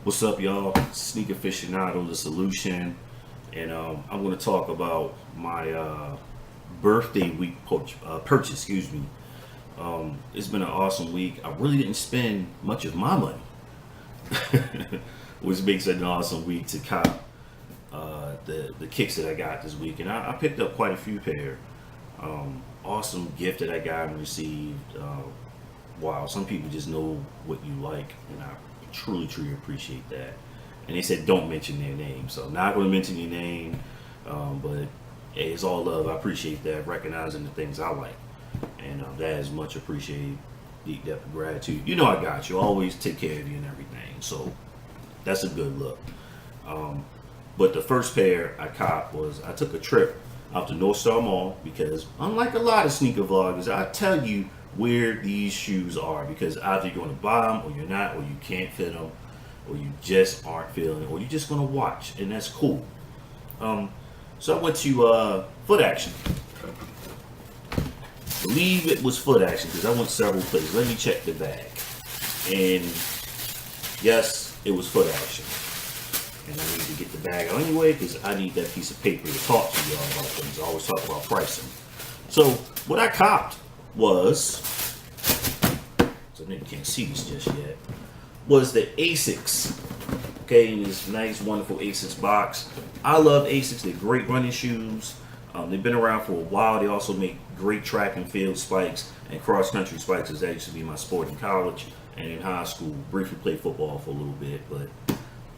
What's up, y'all? Sneaker aficionado, the solution, and I'm going to talk about my birthday week purchase. Excuse me. It's been an awesome week. I really didn't spend much of my money, which makes it an awesome week to cop the kicks that I got this week, and I picked up quite a few pair. Awesome gift that I got and received. Wow, some people just know what you like, and I truly appreciate that. And they said don't mention their name, so I'm not going to mention your name, but hey, it's all love. I appreciate that, recognizing the things I like, and that is much appreciated. Deep depth of gratitude. You know I got you. Always take care of you and everything, so that's a good look. But the first pair I copped was I took a trip out to North Star Mall because unlike a lot of sneaker vloggers, I tell you where these shoes are because either you're going to buy them or you're not, or you can't fit them, or you just aren't feeling it, or you're just going to watch, and that's cool. So I went to Foot Action. Believe it was Foot Action because I went several places. Let me check the bag, and yes, it was Foot Action. And I need to get the bag out anyway because I need that piece of paper to talk to y'all about things. I always talk about pricing. So what I copped was, so you can't see this just yet, was the Asics. Okay, in this nice, wonderful Asics box. I love Asics. They're great running shoes. They've been around for a while. They also make great track and field spikes and cross-country spikes, as that used to be my sport in college and in high school. Briefly played football for a little bit, but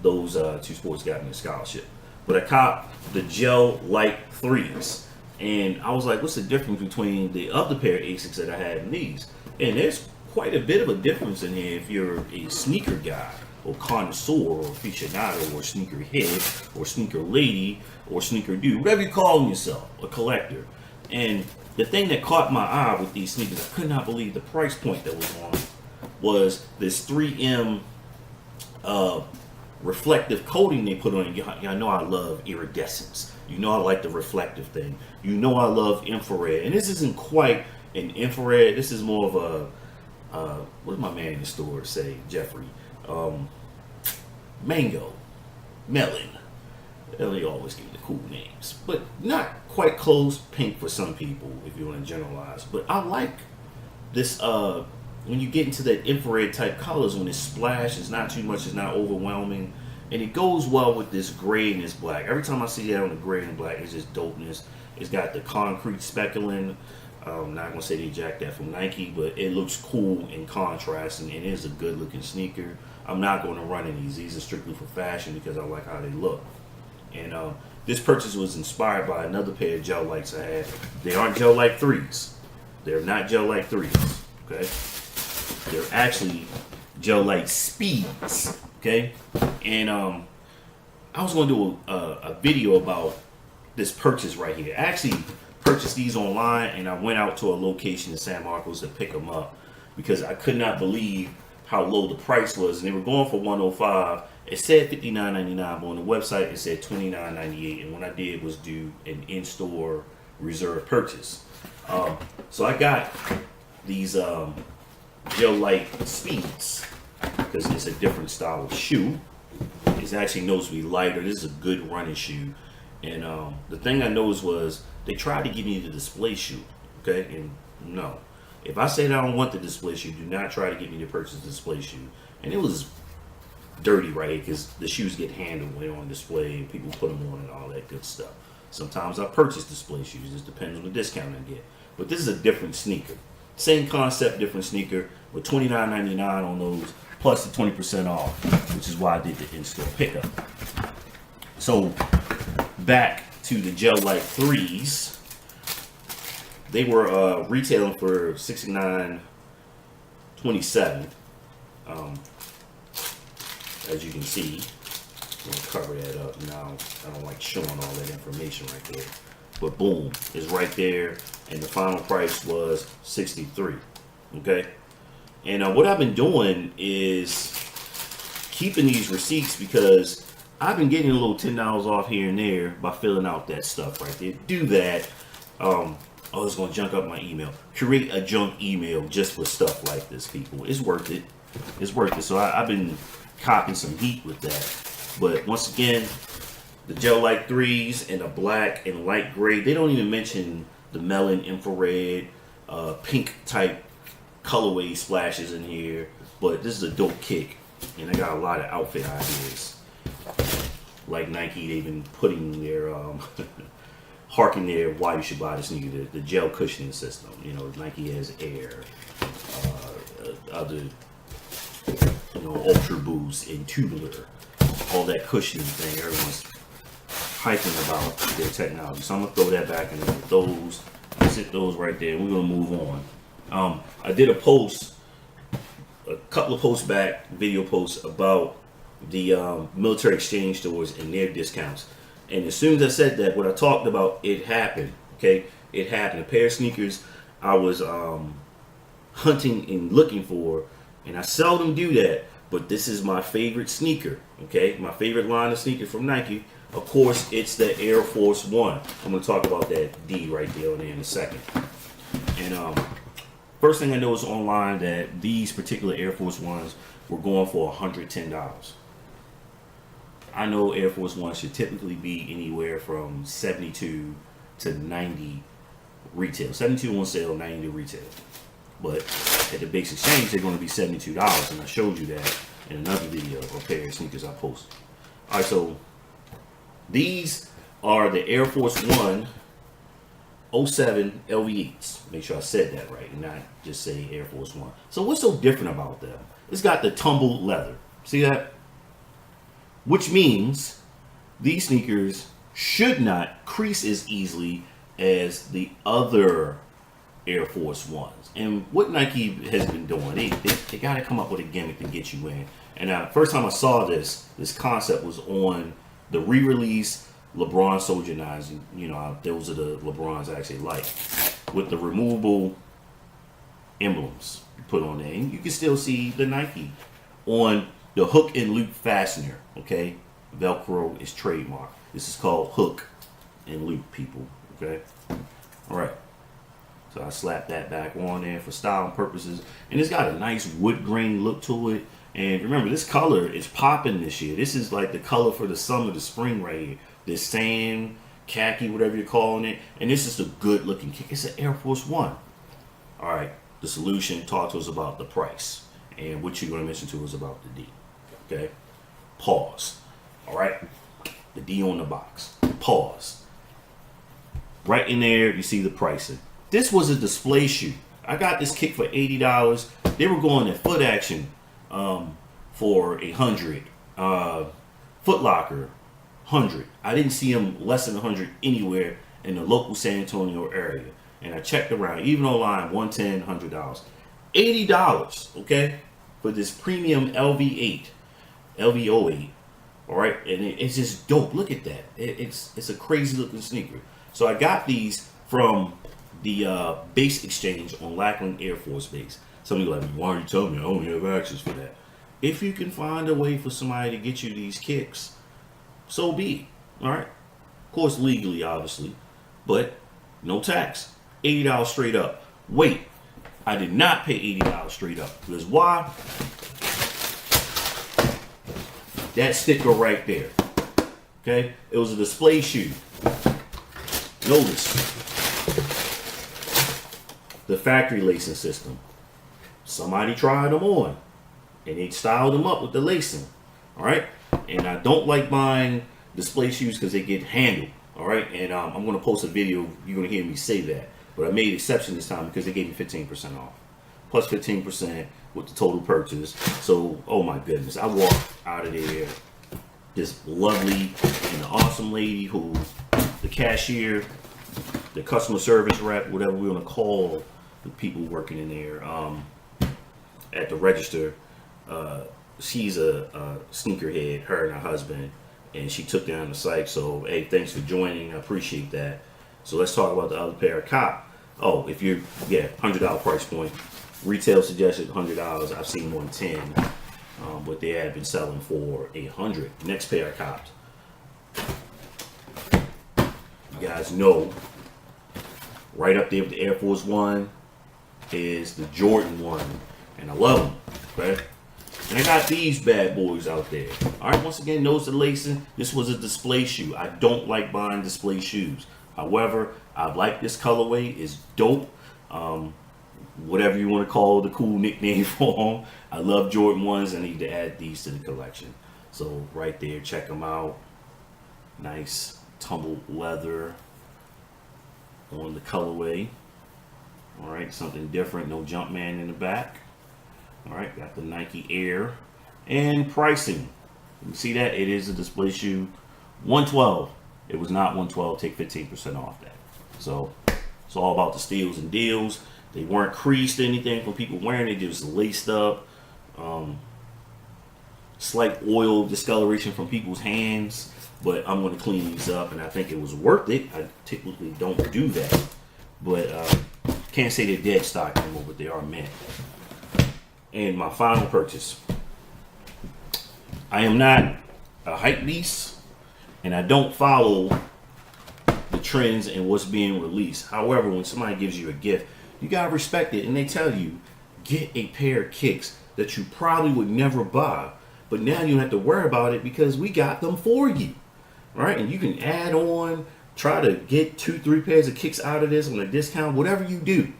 those two sports got me a scholarship. But I copped the Gel Light 3s. And I was like, what's the difference between the other pair of Asics that I had and these? And there's quite a bit of a difference in here if you're a sneaker guy, or connoisseur, or aficionado, or sneaker head, or sneaker lady, or sneaker dude, whatever you call yourself, a collector. And the thing that caught my eye with these sneakers, I could not believe the price point that was on, was this 3M reflective coating they put on it. Y'all know I love iridescence. You know I like the reflective thing. You know I love infrared. And this isn't quite an infrared. This is more of a, what did my man in the store say, Jeffrey? Mango, melon. They always give the cool names. But not quite close. Pink for some people, if you want to generalize. But I like this, when you get into that infrared type colors, when it's splash, it's not too much, it's not overwhelming. And it goes well with this gray and this black. Every time I see that on the gray and black, it's just dopeness. It's got the concrete speckling. I'm not going to say they jacked that from Nike, but it looks cool in contrast, and it is a good looking sneaker. I'm not going to run in these. These are strictly for fashion because I like how they look. And this purchase was inspired by another pair of Gel Lights I had. They aren't Gel Light 3s. They're not Gel Light 3s. Okay? They're actually Gel Light Speeds. Okay, and I was going to do a video about this purchase right here. I actually purchased these online, and I went out to a location in San Marcos to pick them up because I could not believe how low the price was. And they were going for $105. It said $59.99, but on the website it said $29.98. And what I did was do an in-store reserve purchase. So I got these Gel Light Speeds, because it's a different style of shoe. It's actually knows to be lighter. This is a good running shoe. And the thing I noticed was they tried to give me the display shoe. Okay, and no. If I say that I don't want the display shoe, do not try to get me to purchase the display shoe. And it was dirty right here because the shoes get handled when they're on display and people put them on and all that good stuff. Sometimes I purchase display shoes. It just depends on the discount I get. But this is a different sneaker. Same concept, different sneaker with $29.99 on those, plus the 20% off, which is why I did the in-store pickup. So back to the Gel Light 3s. They were retailing for $69.27. As you can see, I'm gonna cover that up now. I don't like showing all that information right there. But boom, it's right there, and the final price was $63. Okay, and what I've been doing is keeping these receipts because I've been getting a little $10 off here and there by filling out that stuff right there. Do that. Oh, it's gonna junk up my email. Create a junk email just for stuff like this, people. It's worth it. It's worth it. So I've been copying some heat with that. But once again, the gel light 3s and the black and light gray, they don't even mention the melon, infrared, pink type colorway splashes in here. But this is a dope kick, and I got a lot of outfit ideas. Like Nike, they've been putting their harking their why you should buy this sneaker, the gel cushioning system. You know, Nike has Air, other, you know, Ultra Boost and Tubular, all that cushioning thing. Everyone's hyping about their technology. So I'm gonna throw that back in there with those. Sit those right there. We're gonna move on. I did a post, a couple of posts back, video posts about the military exchange stores and their discounts. And as soon as I said that, what I talked about, it happened. Okay, it happened. A pair of sneakers I was hunting and looking for, and I seldom do that. But this is my favorite sneaker. Okay, my favorite line of sneakers from Nike. Of course, it's the Air Force One. I'm going to talk about that D right there in a second. And first thing I noticed online that these particular Air Force Ones were going for $110. I know Air Force One should typically be anywhere from 72 to 90 retail. 72 on sale, 90 to retail. But at the Base Exchange, they're going to be $72, and I showed you that in another video or pair of sneakers I posted. All right, so these are the Air Force One 07 LV8s. Make sure I said that right and not just say Air Force One. So what's so different about them? It's got the tumbled leather. See that? Which means these sneakers should not crease as easily as the other Air Force Ones. And what Nike has been doing, they got to come up with a gimmick to get you in. And first time I saw this concept was on the re-release LeBron Soldier 9s. You know, those are the LeBrons I actually like, with the removable emblems you put on there. And you can still see the Nike on the hook and loop fastener. Okay, Velcro is trademark. This is called hook and loop, people. Okay, all right. So I slapped that back on there for styling purposes, and it's got a nice wood grain look to it. And remember, this color is popping this year. This is like the color for the summer, the spring right here. This sand, khaki, whatever you're calling it. And this is a good looking kick. It's an Air Force One. All right, the solution, talk to us about the price. And what you're going to mention to us about the D. Okay, pause. All right, the D on the box. Pause. Right in there, you see the pricing. This was a display shoe. I got this kick for $80. They were going at Foot Action for $100. Foot Locker, $100. I didn't see them less than $100 anywhere in the local San Antonio area. And I checked around, even online, $110, $100. $80, okay, for this premium LV8, LV08. All right, and it's just dope. Look at that. It's a crazy looking sneaker. So I got these from the Base Exchange on Lackland Air Force Base. Some people are like, why are you telling me I only have access for that? If you can find a way for somebody to get you these kicks, so be it. All right, of course legally, obviously, but no tax. $80 straight up. Wait, I did not pay $80 straight up. Because why? That sticker right there. Okay, it was a display shoe. Notice the factory lacing system. Somebody tried them on and they styled them up with the lacing. All right, and I don't like buying display shoes because they get handled. All right, and I'm going to post a video. You're going to hear me say that, but I made an exception this time because they gave me 15% off, plus 15% with the total purchase. So, oh my goodness, I walked out of there. This lovely and awesome lady who, the cashier, the customer service rep, whatever we want to call the people working in there at the register, she's a sneakerhead, her and her husband, and she took down the site. So, hey, thanks for joining. I appreciate that. So let's talk about the other pair of cop. Oh, if you're, yeah, $100 price point. Retail suggested $100. I've seen 110, but they have been selling for $100. Next pair of cops. You guys know, right up there with the Air Force One is the Jordan 1, and I love them. Okay, And I got these bad boys out there. All right, once again, nose to lacing. This was a display shoe. I don't like buying display shoes. However, I like this colorway. It's dope. Whatever you want to call the cool nickname for them. I love Jordan 1s. I need to add these to the collection. So right there, check them out. Nice tumbled leather on the colorway. All right, something different. No Jumpman in the back. All right, got the Nike Air. And pricing. You see that? It is a display shoe. $112. It was not $112. Take 15% off that. So it's all about the steals and deals. They weren't creased or anything for people wearing it. They just laced up. Slight oil discoloration from people's hands. But I'm going to clean these up, and I think it was worth it. I typically don't do that. But can't say they're dead stock anymore, but they are mint. And my final purchase. I am not a hype beast, and I don't follow the trends and what's being released. However, when somebody gives you a gift, you gotta respect it, and they tell you, get a pair of kicks that you probably would never buy, but now you don't have to worry about it because we got them for you, right? And you can add on, try to get 2-3 pairs of kicks out of this on a discount, whatever you do.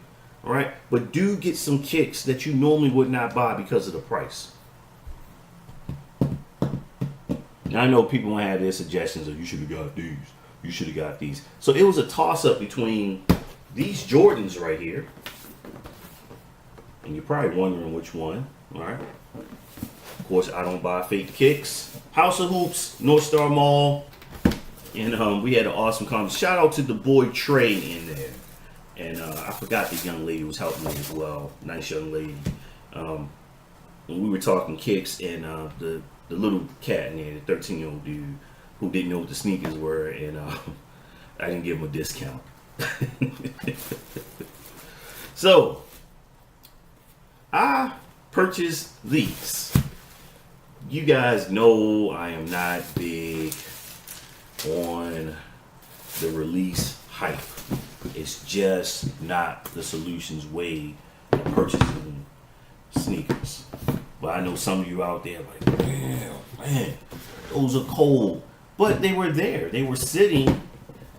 All right, but do get some kicks that you normally would not buy because of the price. Now I know people want to have their suggestions of you should have got these, you should have got these. So it was a toss-up between these Jordans right here, and you're probably wondering which one. All right. Of course, I don't buy fake kicks. House of Hoops, North Star Mall, and we had an awesome conversation. Shout out to the boy Trey in there. And I forgot the young lady was helping me as well. Nice young lady. And we were talking kicks, and the little cat in there, the 13-year-old dude who didn't know what the sneakers were, and I didn't give him a discount. So I purchased these. You guys know I am not big on the release hype. It's just not the solution's way of purchasing sneakers. But I know some of you out there like, man, those are cold. But they were there. They were sitting,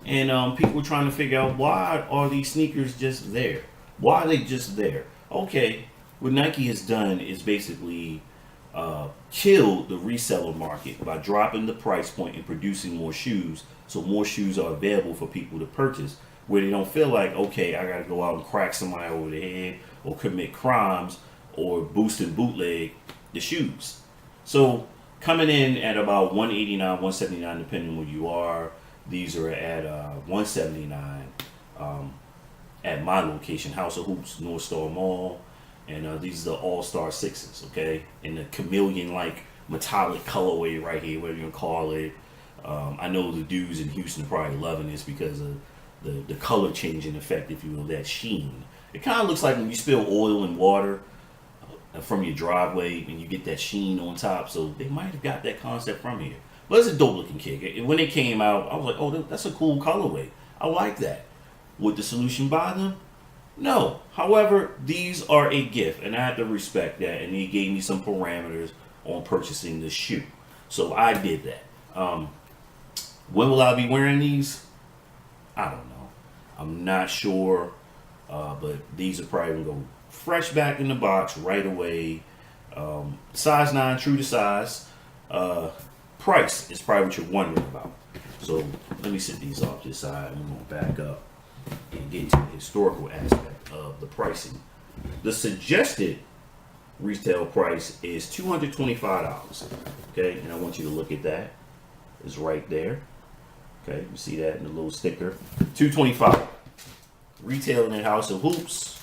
and people were trying to figure out, why are these sneakers just there? Why are they just there? Okay, what Nike has done is basically killed the reseller market by dropping the price point and producing more shoes, so more shoes are available for people to purchase, where they don't feel like, okay, I gotta go out and crack somebody over the head or commit crimes or boost and bootleg the shoes. So coming in at about $189, $179, depending on where you are. These are at $179 at my location, House of Hoops, North Star Mall. And these are the All-Star 6s, okay? And the chameleon-like metallic colorway right here, whatever you want to call it. I know the dudes in Houston are probably loving this because of the color changing effect, if you will, that sheen. It kind of looks like when you spill oil and water from your driveway and you get that sheen on top. So they might have got that concept from here. But it's a dope looking kick. When it came out, I was like, oh, that's a cool colorway. I like that. Would the solution buy them? No. However, these are a gift, and I have to respect that. And he gave me some parameters on purchasing this shoe. So I did that. When will I be wearing these? I don't know. I'm not sure. But these are probably going to go fresh back in the box right away. Size 9, true to size. Price is probably what you're wondering about. So let me set these off this side. I'm going to back up and get to the historical aspect of the pricing. The suggested retail price is $225. Okay, and I want you to look at that. It's right there. Okay, you see that in the little sticker. $225. Retailing at House of Hoops.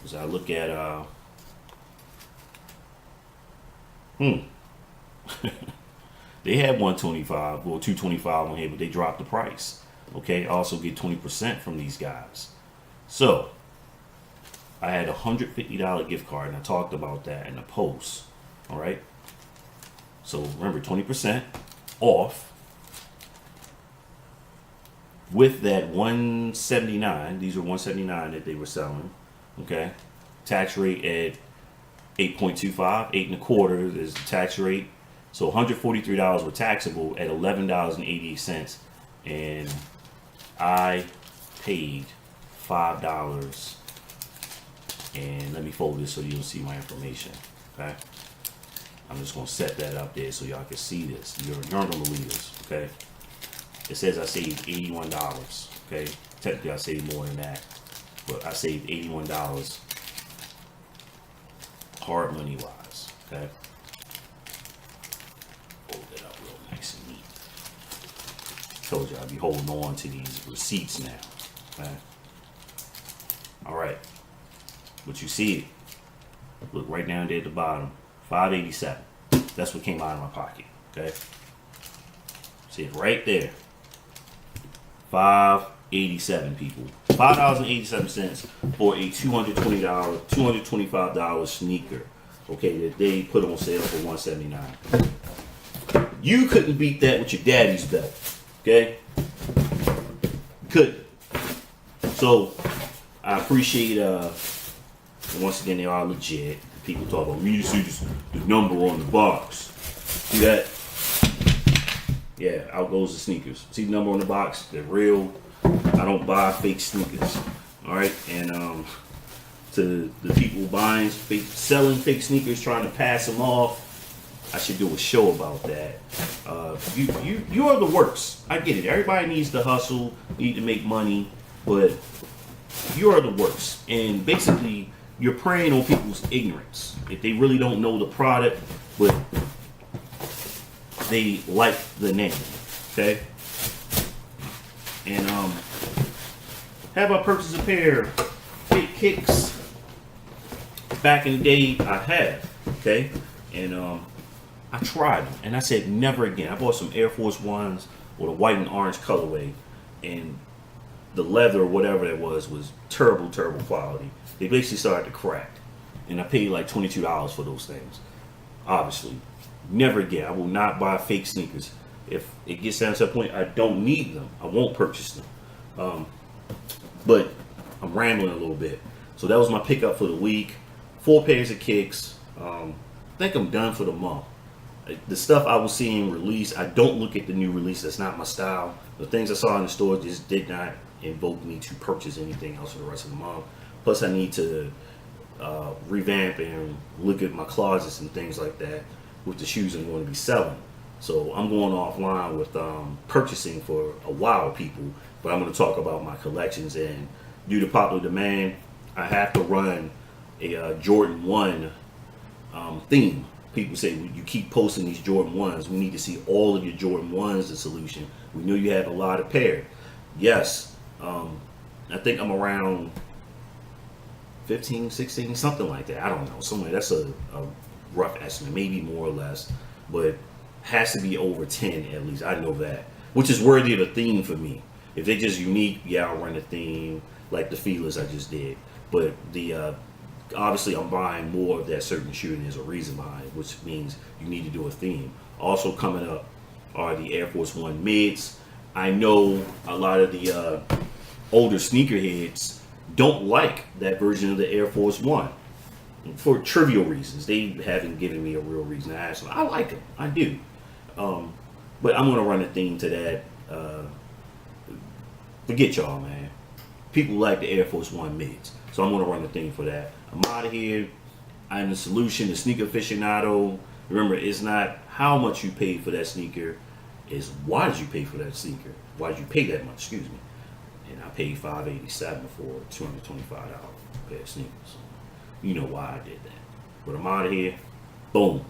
As I look at they had 125, well 225 on here, but they dropped the price. Okay, I also get 20% from these guys. So I had a $150 gift card, and I talked about that in the post. All right. So remember, 20% off with that 179. These are 179 that they were selling. Okay, tax rate at 8.25, 8.25 is the tax rate. So $143 were taxable at $11.88, and I paid $5. And let me fold this so you don't see my information. Okay, I'm just gonna set that up there so y'all can see this. You're not gonna believe this. Okay, it says I saved $81. Okay, technically I saved more than that, but I saved $81 hard money wise. Okay, fold that up real nice and neat. Told you I'd be holding on to these receipts now. Okay, all right, but you see it. Look right down there at the bottom, $5.87. That's what came out of my pocket. Okay, see it right there. $5.87, people. $5.87 for a $225 sneaker. Okay, that they put on sale for $179. You couldn't beat that with your daddy's belt. Okay, couldn't. So I appreciate. Once again, they are legit. People talk about, you see the number on the box. See that? Yeah, out goes the sneakers. See the number on the box? They're real. I don't buy fake sneakers. All right, and to the people buying fake, selling fake sneakers, trying to pass them off, I should do a show about that. You are the worst. I get it. Everybody needs to hustle, need to make money, but you are the worst. And basically, you're preying on people's ignorance. If they really don't know the product, but they like the name, okay? And have I purchased a pair of fake kicks? Back in the day, I have, okay? And I tried them, and I said never again. I bought some Air Force Ones with a white and orange colorway, and the leather or whatever that was terrible quality. They basically started to crack, and I paid like $22 for those things. Obviously, never again. I will not buy fake sneakers. If it gets down to a point I don't need them, I won't purchase them. But I'm rambling a little bit. So that was my pickup for the week. 4 pairs of kicks. I think I'm done for the month. The stuff I was seeing released, I don't look at the new release. That's not my style. The things I saw in the store just did not invoke me to purchase anything else for the rest of the month. Plus, I need to revamp and look at my closets and things like that with the shoes I'm going to be selling. So I'm going offline with purchasing for a while, people. But I'm going to talk about my collections, and due to popular demand, I have to run a Jordan 1 theme. People say, well, you keep posting these Jordan 1s. We need to see all of your Jordan 1s, the solution. We know you have a lot of pair. Yes, I think I'm around 15, 16, something like that. I don't know. Somewhere that's a rough estimate, maybe more or less, but has to be over 10 at least. I know that, which is worthy of a theme for me. If they're just unique, yeah, I'll run a theme like the feelers I just did. But the obviously I'm buying more of that certain shoe, and there's a reason behind it, which means you need to do a theme. Also coming up are the Air Force One mids. I know a lot of the older sneakerheads don't like that version of the Air Force One for trivial reasons. They haven't given me a real reason to ask them. I like them, I do, but I'm gonna run a theme to that. Forget y'all, man. People like the Air Force One mids, so I'm gonna run a theme for that. I'm out of here. I'm the solution, the sneaker aficionado. Remember, it's not how much you paid for that sneaker, it's why did you pay for that sneaker? Why did you pay that much? Excuse me. And I paid $587 for a $225 pair of sneakers. You know why I did that. But I'm out of here. Boom.